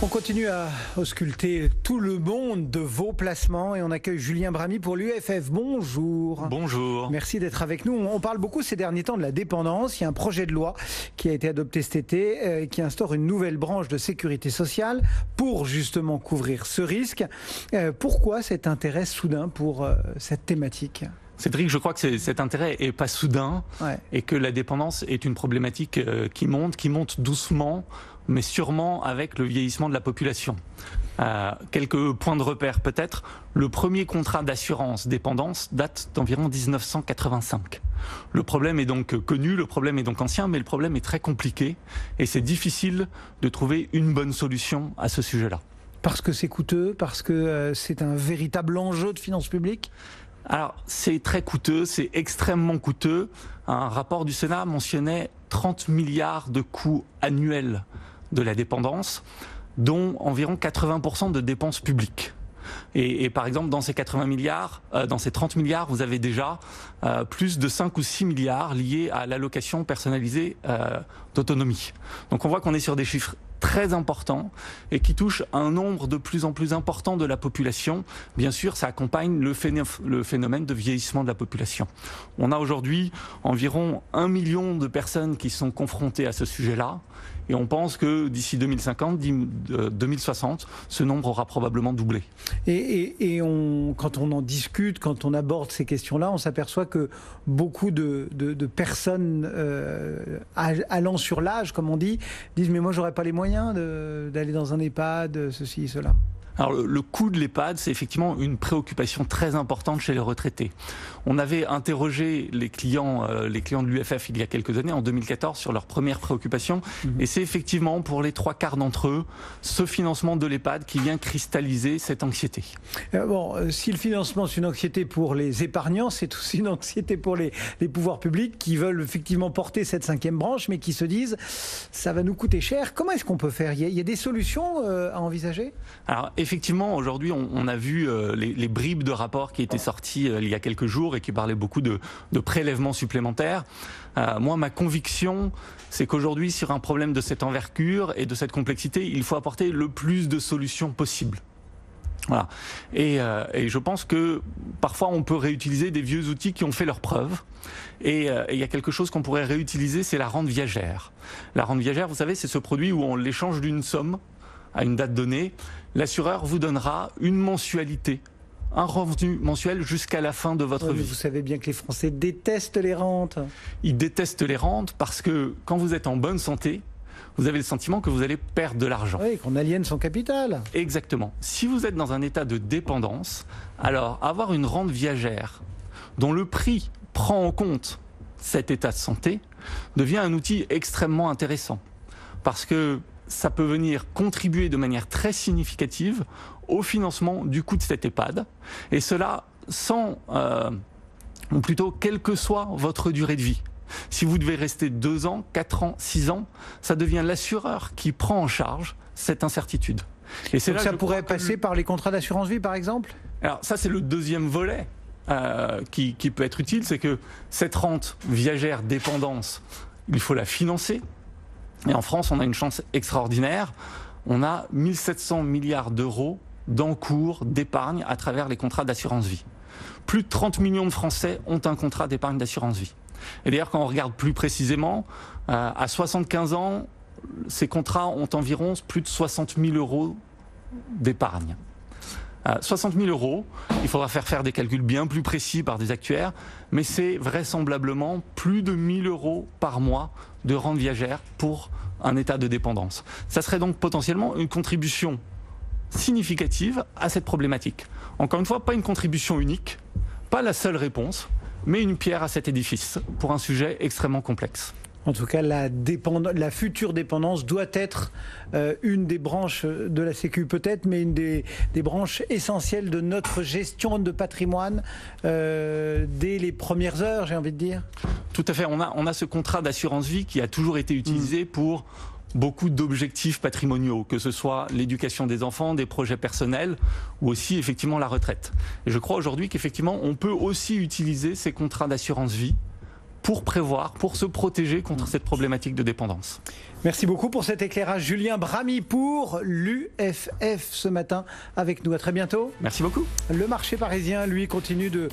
On continue à ausculter tout le monde de vos placements et on accueille Julien Bramy pour l'UFF. Bonjour. Bonjour. Merci d'être avec nous. On parle beaucoup ces derniers temps de la dépendance. Il y a un projet de loi qui a été adopté cet été qui instaure une nouvelle branche de sécurité sociale pour justement couvrir ce risque. Pourquoi cet intérêt soudain pour cette thématique ? Cédric, je crois que cet intérêt n'est pas soudain et que la dépendance est une problématique qui monte doucement, mais sûrement avec le vieillissement de la population. Quelques points de repère peut-être. Le premier contrat d'assurance dépendance date d'environ 1985. Le problème est donc connu, le problème est donc ancien, mais le problème est très compliqué et c'est difficile de trouver une bonne solution à ce sujet-là. Parce que c'est coûteux, parce que c'est un véritable enjeu de finances publiques ? Alors, c'est très coûteux, c'est extrêmement coûteux. Un rapport du Sénat mentionnait 30 milliards de coûts annuels de la dépendance, dont environ 80% de dépenses publiques. Et par exemple, dans ces 80 milliards, dans ces 30 milliards, vous avez déjà plus de 5 ou 6 milliards liés à l'allocation personnalisée d'autonomie. Donc on voit qu'on est sur des chiffres très importants et qui touchent un nombre de plus en plus important de la population. Bien sûr, ça accompagne le phénomène de vieillissement de la population. On a aujourd'hui environ 1 million de personnes qui sont confrontées à ce sujet-là. Et on pense que d'ici 2050, 2060, ce nombre aura probablement doublé. Et quand on en discute, quand on aborde ces questions-là, on s'aperçoit que beaucoup de personnes allant sur l'âge, comme on dit, disent « mais moi, j'aurais pas les moyens d'aller dans un EHPAD, ceci, cela ». Alors le coût de l'EHPAD, c'est effectivement une préoccupation très importante chez les retraités. On avait interrogé les clients de l'UFF il y a quelques années, en 2014, sur leurs premières préoccupations. Et c'est effectivement pour les 3/4 d'entre eux, ce financement de l'EHPAD qui vient cristalliser cette anxiété. Si le financement c'est une anxiété pour les épargnants, c'est aussi une anxiété pour les pouvoirs publics qui veulent effectivement porter cette 5e branche, mais qui se disent ça va nous coûter cher. Comment est-ce qu'on peut faire ? Il y a des solutions à envisager ? Alors effectivement, aujourd'hui, on a vu les bribes de rapports qui étaient sortis il y a quelques jours et qui parlaient beaucoup de prélèvements supplémentaires. Moi, ma conviction, c'est qu'aujourd'hui, sur un problème de cette envergure et de cette complexité, il faut apporter le plus de solutions possibles. Voilà. Et je pense que parfois, on peut réutiliser des vieux outils qui ont fait leurs preuves. Et il y a quelque chose qu'on pourrait réutiliser, c'est la rente viagère. La rente viagère, vous savez, c'est ce produit où on l'échange d'une somme à une date donnée. L'assureur vous donnera une mensualité, un revenu mensuel jusqu'à la fin de votre vie. Vous savez bien que les Français détestent les rentes. Ils détestent les rentes parce que quand vous êtes en bonne santé, vous avez le sentiment que vous allez perdre de l'argent. Oui, qu'on aliène son capital. Exactement. Si vous êtes dans un état de dépendance, alors avoir une rente viagère dont le prix prend en compte cet état de santé devient un outil extrêmement intéressant. Parce que ça peut venir contribuer de manière très significative au financement du coût de cet EHPAD. Et cela sans, ou plutôt quelle que soit votre durée de vie. Si vous devez rester 2 ans, 4 ans, 6 ans, ça devient l'assureur qui prend en charge cette incertitude. Et c'est donc là, ça pourrait passer par les contrats d'assurance vie, par exemple ? Alors ça, c'est le deuxième volet qui peut être utile, c'est que cette rente viagère dépendance, il faut la financer. Et en France, on a une chance extraordinaire. On a 1700 milliards d'euros d'encours d'épargne à travers les contrats d'assurance vie. Plus de 30 millions de Français ont un contrat d'épargne d'assurance vie. Et d'ailleurs, quand on regarde plus précisément, à 75 ans, ces contrats ont environ plus de 60 000 euros d'épargne. 60 000 euros, il faudra faire des calculs bien plus précis par des actuaires, mais c'est vraisemblablement plus de 1 000 euros par mois de rente viagère pour un état de dépendance. Ça serait donc potentiellement une contribution significative à cette problématique. Encore une fois, pas une contribution unique, pas la seule réponse, mais une pierre à cet édifice pour un sujet extrêmement complexe. En tout cas, la future dépendance doit être une des branches de la Sécu peut-être, mais une des branches essentielles de notre gestion de patrimoine dès les premières heures, j'ai envie de dire. Tout à fait. On a ce contrat d'assurance vie qui a toujours été utilisé pour beaucoup d'objectifs patrimoniaux, que ce soit l'éducation des enfants, des projets personnels ou aussi effectivement la retraite. Et je crois aujourd'hui qu'effectivement on peut aussi utiliser ces contrats d'assurance vie pour prévoir, pour se protéger contre cette problématique de dépendance. Merci beaucoup pour cet éclairage. Julien Bramy pour l'UFF ce matin avec nous. À très bientôt. Merci beaucoup. Le marché parisien, lui, continue de